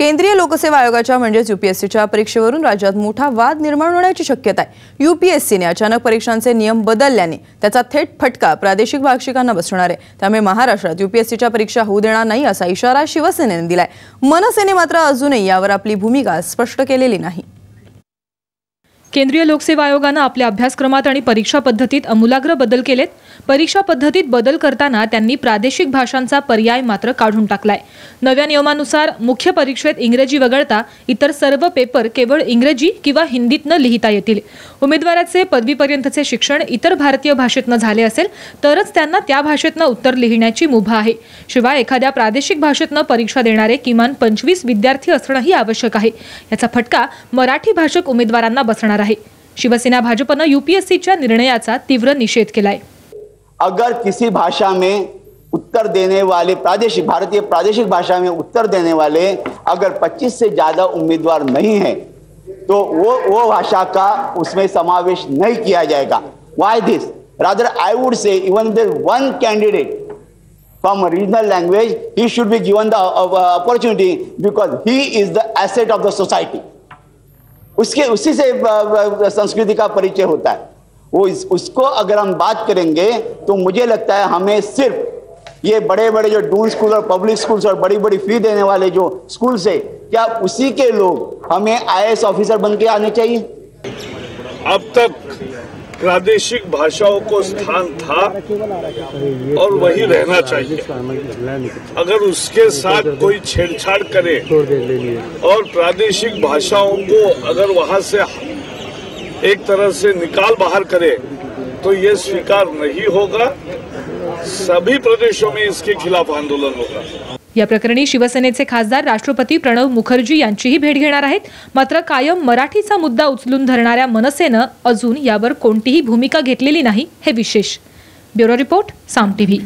केंद्रीय लोकसेवा आयोगाच्या म्हणजेच यूपीएससीच्या परीक्षेवरून राज्यात मोठा वाद निर्माण होण्याची शक्यता आहे। यूपीएससीने अचानक परीक्षांचे नियम बदलल्याने त्याचा थेट फटका प्रादेशिक भाषिकांना बसणार आहे। त्यामुळे महाराष्ट्रात यूपीएससीच्या परीक्षा होऊ देणार नाही असा इशारा शिवसेनेने दिलाय। मनसेने मात्र अजूनही यावर आपली भूमिका स्पष्ट केलेली नाही। केंद्रीय लोकसेवा आयोगाने आपल्या अभ्यासक्रमात आणि परीक्षा पद्धतीत आमूलाग्र बदल केलेत। परीक्षा पद्धतीत बदल करताना त्यांनी प्रादेशिक भाषांचा पर्याय मात्र काढून टाकलाय। नव्या नियमानुसार मुख्य परीक्षेत इंग्रजी वगळता इतर सर्व पेपर केवळ इंग्रजी किंवा हिंदीतनं लिहिता येतील। उमेदवाराचे पदवीपर्यंतचे शिक्षण इतर भारतीय भाषेतनं झाले असेल तरच त्यांना त्या भाषेतनं उत्तर लिहिण्याची मुभा आहे। शिवाय एखाद्या प्रादेशिक भाषेतनं परीक्षा देणारे किमान 25 विद्यार्थी असणंही आवश्यक आहे। याचा फटका मराठी भाषक उमेदवारांना बसणार आहे। शिवसेना भाजपने यूपीएससीच्या निर्णयाचा तीव्र निषेध केलाय। अगर किसी भाषा में उत्तर देने वाले भारतीय प्रादेशिक भाषा में उत्तर देने वाले अगर 25 से ज्यादा उम्मीदवार नहीं है तो वो भाषा का उसमें समावेश नहीं किया जाएगा। Why this? Rather, I would say even there one candidate from a regional language, he should be given the opportunity because he is the asset of the society. उसी से संस्कृति का परिचय होता है। उसको अगर हम बात करेंगे तो मुझे लगता है हमें सिर्फ ये बड़े बड़े जो डून स्कूल और पब्लिक स्कूल्स और बड़ी बड़ी फी देने वाले जो स्कूल से क्या उसी के लोग हमें आईएएस ऑफिसर बन के आने चाहिए। अब तक प्रादेशिक भाषाओं को स्थान था और वही रहना चाहिए। अगर उसके साथ कोई छेड़छाड़ करे और प्रादेशिक भाषाओं को अगर वहां से एक तरह से निकाल बाहर करे तो ये स्वीकार नहीं होगा। सभी प्रदेशों में इसके खिलाफ आंदोलन होगा। या प्रकरणी शिवसेनेचे खासदार राष्ट्रपती प्रणव मुखर्जी यांचीही भेट घेणार आहेत। मात्र कायम मराठीचा मुद्दा उचलून धरणाऱ्या मनसेने अजून यावर कोणतीही भूमिका घेतलेली नाही हे विशेष। ब्युरो रिपोर्ट, साम टीव्ही।